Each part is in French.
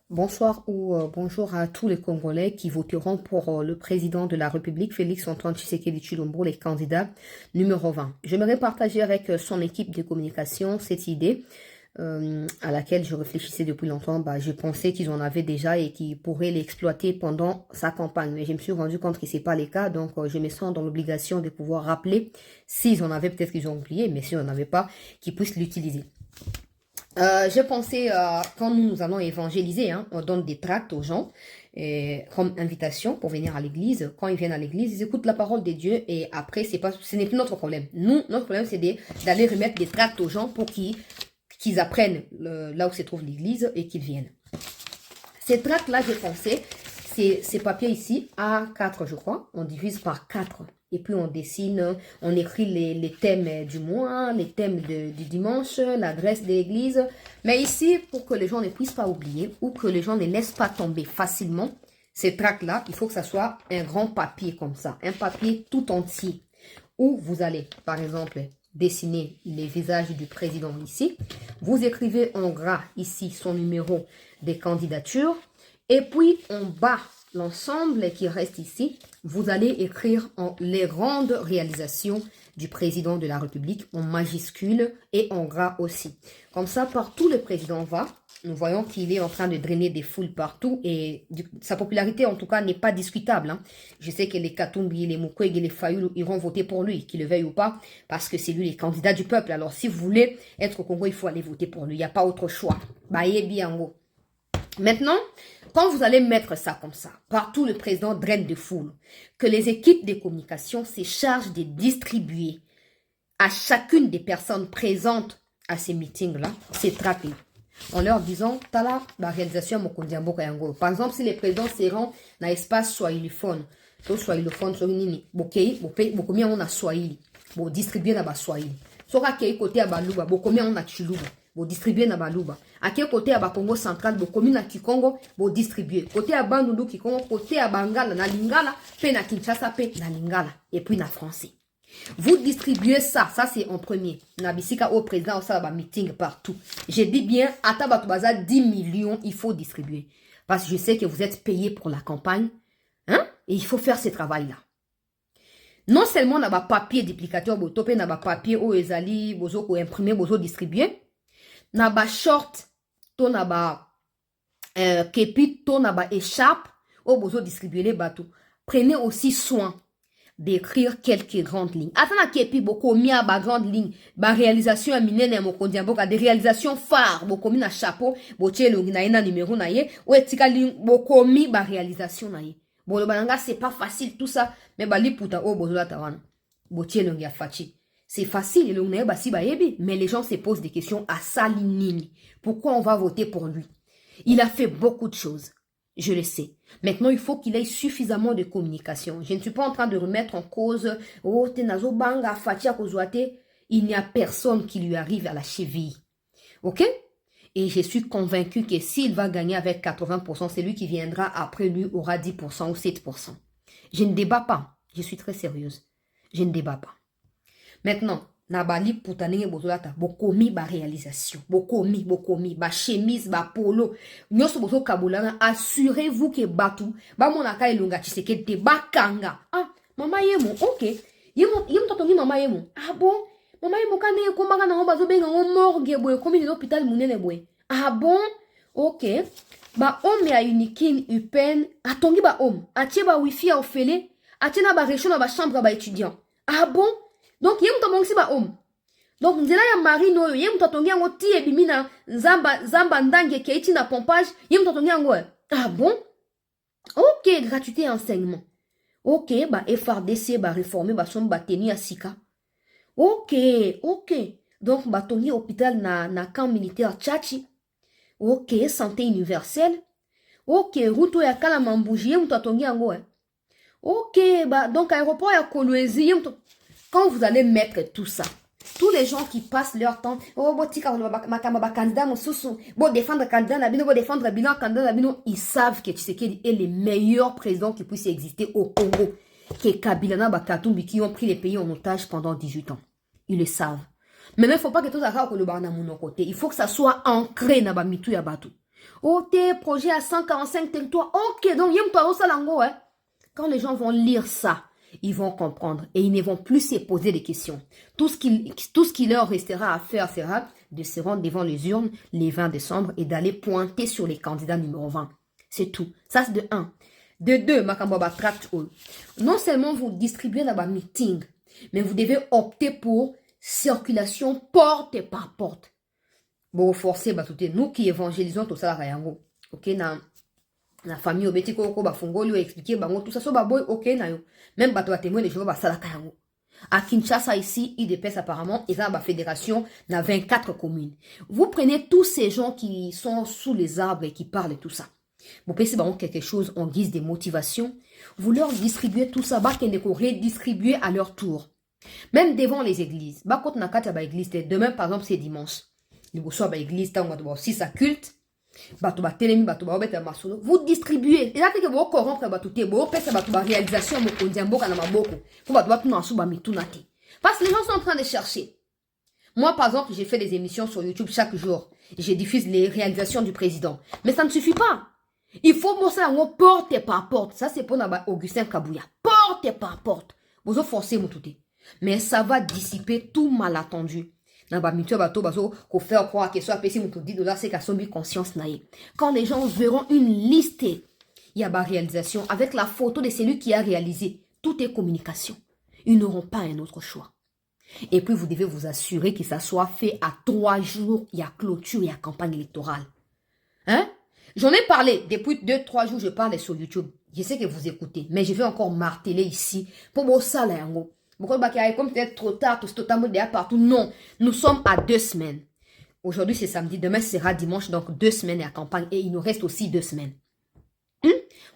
Bonsoir ou bonjour à tous les Congolais qui voteront pour le président de la République, Félix-Antoine Tshisekedi Tshilombo, les candidats numéro 20. J'aimerais partager avec son équipe de communication cette idée à laquelle je réfléchissais depuis longtemps. Je pensais qu'ils en avaient déjà et qu'ils pourraient l'exploiter pendant sa campagne. Mais je me suis rendu compte que ce n'est pas le cas, donc je me sens dans l'obligation de pouvoir rappeler, s'ils en avaient, peut-être qu'ils ont oublié, mais s'ils n'en avaient pas, qu'ils puissent l'utiliser. J'ai pensé, quand nous allons évangéliser, on donne des tracts aux gens comme invitation pour venir à l'église. Quand ils viennent à l'église, ils écoutent la parole de Dieu et après, ce n'est plus notre problème. Nous, notre problème, c'est d'aller remettre des tracts aux gens pour qu'ils apprennent là où se trouve l'église et qu'ils viennent. Ces tracts-là, j'ai pensé, ces papiers ici, A4, je crois, on divise par 4. Et puis on dessine, on écrit les thèmes du mois, les thèmes du dimanche, l'adresse de l'église. Mais ici, pour que les gens ne puissent pas oublier ou que les gens ne laissent pas tomber facilement, ces tracts-là, il faut que ça soit un grand papier comme ça, un papier tout entier. Où vous allez, par exemple, dessiner les visages du président ici. Vous écrivez en gras ici son numéro de candidature. Et puis en bas, l'ensemble qui reste ici, vous allez écrire les grandes réalisations du président de la République en majuscule et en gras aussi. Comme ça, partout le président va, nous voyons qu'il est en train de drainer des foules partout et sa popularité en tout cas n'est pas discutable. Je sais que les Katumbi, les Mukwege, les Fayulu iront voter pour lui, qu'ils le veuillent ou pas, parce que c'est lui le candidat du peuple. Alors si vous voulez être au Congo, il faut aller voter pour lui, il n'y a pas autre choix. Maintenant, quand vous allez mettre ça comme ça, partout le président draine de foule, que les équipes de communication se chargent de distribuer à chacune des personnes présentes à ces meetings-là, ces tracts-là, en leur disant, tala, la réalisation Mokondiambo Kayango. Par exemple, si les présidents se rendent dans l'espace swahiliphone, tout swahiliphone, swahili, bokomi on a swahili, bo distribuer na ba swahili. Sora kei côté à baluba, bokomi on a chiluba. Bo distribuer na baluba. À quel côté à Congo central, bo commune à Kikongo, bo distribuer. Côté à Bandundu Kikongo, côté à Bangala, na Lingala, pe na Kinshasa, pe na Lingala, et puis na français. Vous distribuez ça c'est en premier. Na bisika au président, ça va meeting partout. J'ai dit bien, à Tabatubaza, 10 millions, il faut distribuer. Parce que je sais que vous êtes payé pour la campagne, et il faut faire ce travail-là. Non seulement na ba papier duplicateur, bo topé na ba papier, o ezali, bozo ko imprimer, bozo distribuer. Na ba short, to na ba kepi, to na ba écharpe, au bozo distribuer les bateaux. Prenez aussi soin d'écrire quelques grandes lignes. Attends kepi, boko mia ba grande ligne, ba réalisation à minene mokondi mboka, des réalisations phares, boko mi na chapeau, boche longi na ina numéro na ye, ou etika ligne, boko mi ba réalisation na ye. Bon, le bananga, c'est pas facile tout ça, mais ba li puta o bozo la tawana. Boche longi a fachi. C'est facile, mais les gens se posent des questions à Salinini. Pourquoi on va voter pour lui? Il a fait beaucoup de choses. Je le sais. Maintenant, il faut qu'il ait suffisamment de communication. Je ne suis pas en train de remettre en cause il n'y a personne qui lui arrive à la cheville. Ok? Et je suis convaincu que s'il va gagner avec 80%, c'est lui qui viendra après lui aura 10% ou 7%. Je ne débat pas. Je suis très sérieuse. Je ne débat pas. Maintenant, nabali putanenge bozolata, bokomi ba réalisation, bokomi, ba chemise, ba polo, nyoso bozo kabulanga, assurez-vous que batu, ba monaka ilunga Tshisekedi, ba kanga. Ah, mama yemo, ok. Yemo tatongi mama yemo. Ah bon? Mama yemo kane kombanga na bazo benga ngo morgue boy, komi ni hôpital munene boy. Ah bon? Ok. Ba homme ya unikin upen, atongi ba homme, atie ba wifi a ofele, atie na ba réchaud na ba chambre ba étudiant. Ah bon? Donc, yé mouta mongsi ba homme. Donc, nzela ya marino, yé mouta tongi yango ti ebimina zamba ndange keiti na pompage, yé mouta tongi yango. Ah bon? Ok, gratuité et enseignement. Ok, ba FRDC, ba réformer, ba som ba teni ya sika. Ok. Donc, ba tongi hôpital na camp militaire Tchachi. Ok, santé universelle. Ok, route ya kala mambuji, yé mouta tongi yango. Ok, ba, donc aéroport ya Kolwezi, yé mouta. Quand vous allez mettre tout ça, tous les gens qui passent leur temps, défendre candidat, défendre bilan candidat, ils savent que Tshisekedi est le meilleur président qui puisse exister au Congo. Que Kabila na Bakatumbi qui ont pris les pays en otage pendant 18 ans. Ils le savent. Mais il ne faut pas que tout ça soit le côté. Il faut que ça soit ancré dans Bamitu ya Batu. Oh, tes projets à 145 territoires. Ok, donc, yem toi, ça lango, hein. Quand les gens vont lire ça, ils vont comprendre et ils ne vont plus se poser des questions. Tout ce qui leur restera à faire sera de se rendre devant les urnes les 20 décembre et d'aller pointer sur les candidats numéro 20. C'est tout. Ça, c'est de 1. De 2, Makambaba Tract Hall. Non seulement vous distribuez dans un meeting, mais vous devez opter pour circulation porte par porte. Bon, forcez, bah, tout est nous qui évangélisons tout ça, Rayango. Ok, la famille obeti ko ba fungoli expliquer bango tout ça so ba boy ok na yo même bato ba témoin les gens ba sala kayango à Kinshasa ici IDPS apparemment ils ont ba fédération dans 24 communes. Vous prenez tous ces gens qui sont sous les arbres et qui parlent et tout ça, vous pensez bango quelque chose en guise de motivation, vous leur distribuez tout ça, ba kende ko redistribuer à leur tour même devant les églises. Ba contre na kati ba église demain par exemple c'est dimanche liboso ba église tango ba aussi ça culte. Vous distribuez. Et là, que vous corrompre la réalisation parce que les gens sont en train de chercher. Moi, par exemple, j'ai fait des émissions sur YouTube chaque jour. Je diffuse les réalisations du président. Mais ça ne suffit pas. Il faut bosser en porte par porte. Ça, c'est pour Augustin Kabouya. Porte par porte. Vous forcez mon tout. Mais ça va dissiper tout malentendu. Faire croire que soit PC $10, c'est qu'à son conscience naïe. Quand les gens verront une liste, il y a ma réalisation avec la photo de celui qui a réalisé. Tout est communication. Ils n'auront pas un autre choix. Et puis vous devez vous assurer que ça soit fait à 3 jours. Il y a clôture, il y a campagne électorale. Hein? J'en ai parlé depuis 2-3 jours. Je parle sur YouTube. Je sais que vous écoutez, mais je vais encore marteler ici pour vous ça là. Comme peut-être trop tard, tout totalement derrière partout. Non, nous sommes à 2 semaines. Aujourd'hui, c'est samedi. Demain, sera dimanche. Donc, 2 semaines à campagne. Et il nous reste aussi 2 semaines.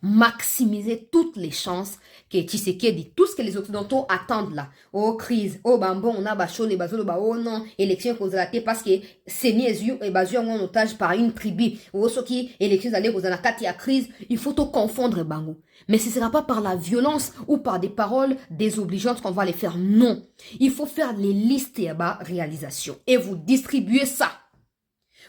Maximiser toutes les chances que Tshisekedi, tout ce que les Occidentaux attendent là. Oh, crise. Oh, bambon, on a bachon, les bazolo, oh non, élection cause la parce que c'est niaisu et basé en otage par une tribu. Oh, ce qui, élection d'aller cause la crise, il faut tout confondre, bango. Mais ce ne sera pas par la violence ou par des paroles désobligeantes qu'on va les faire. Non. Il faut faire les listes et réalisation. Et vous distribuez ça.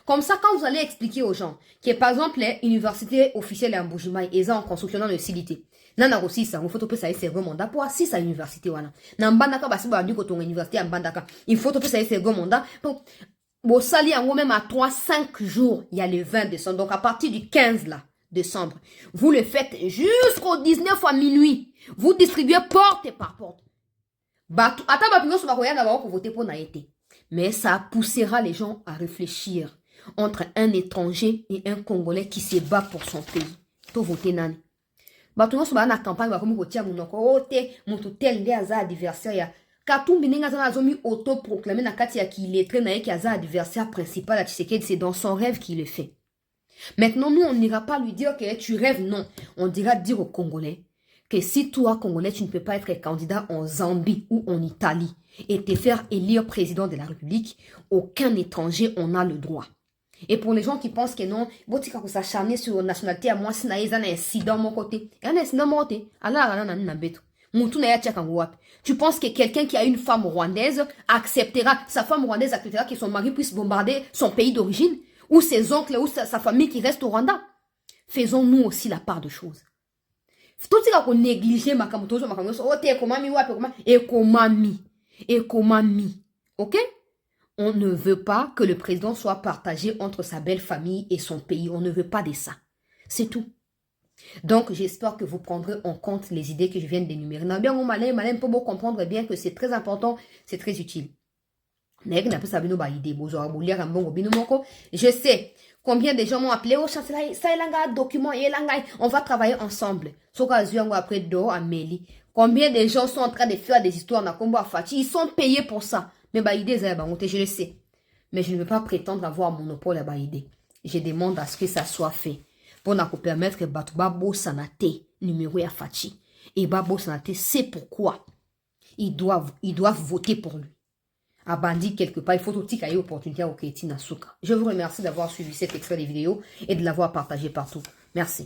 Comme ça, quand vous allez expliquer aux gens que, par exemple, les universités officielles en Mbujimai, ils sont en construction dans le CIDité. Nana aussi, ça, il faut que ça ait second mandat pour assis à l'université. Nambandaka, basi, bandu, ko ton université en Bandaka. Il faut que ça ait second mandat. Donc, bon, sali, en même à 3-5 jours, il y a le 20 décembre. Donc, à partir du 15, là, décembre, vous le faites jusqu'au 19 à minuit. Vous distribuez porte par porte. Mais ça poussera les gens à réfléchir entre un étranger et un Congolais qui se bat pour son pays. To voter nani. Batuno so ba na campagne ba komi ko tia munoko ote mutu tel nde aza adversaire ya. Katumbi ninga za zomi auto-proclamé na kati ya ki lettre na ye ki aza adversaire principal à Tshisekedi, c'est dans son rêve qu'il le fait. Maintenant, nous, on n'ira pas lui dire que tu rêves, non. On dira dire aux Congolais que si toi, Congolais, tu ne peux pas être candidat en Zambie ou en Italie et te faire élire président de la République, aucun étranger en a le droit. Et pour les gens qui pensent que non, botika ko s'acharner sur la nationalité à moi, si naïza na incident mon côté. Et un incident mon côté. Allah na na beto. Tu penses que quelqu'un qui a une femme rwandaise acceptera, sa femme rwandaise acceptera que son mari puisse bombarder son pays d'origine? Ou ses oncles, ou sa famille qui reste au Rwanda? Faisons-nous aussi la part de choses. Tout ce qu'on néglige, ok? On ne veut pas que le président soit partagé entre sa belle famille et son pays. On ne veut pas de ça. C'est tout. Donc, j'espère que vous prendrez en compte les idées que je viens d'énumérer. Malin, pour comprendre bien que c'est très important, c'est très utile. Je sais combien de gens m'ont appelé au chancelier, ça est un document, on va travailler ensemble. Après combien de gens sont en train de faire des histoires dans Kombo Fati, ils sont payés pour ça. Mais je le sais. Mais je ne veux pas prétendre avoir monopole à Baïdé. Je demande à ce que ça soit fait. Pour nous permettre que Babo Sanate numéro à Fati. Et Babo Sanate sait pourquoi ils doivent voter pour lui. À bandit quelque part, il faut aussi qu'il y ait opportunité au Kéti Nasuka. Je vous remercie d'avoir suivi cet extrait de vidéo et de l'avoir partagé partout. Merci.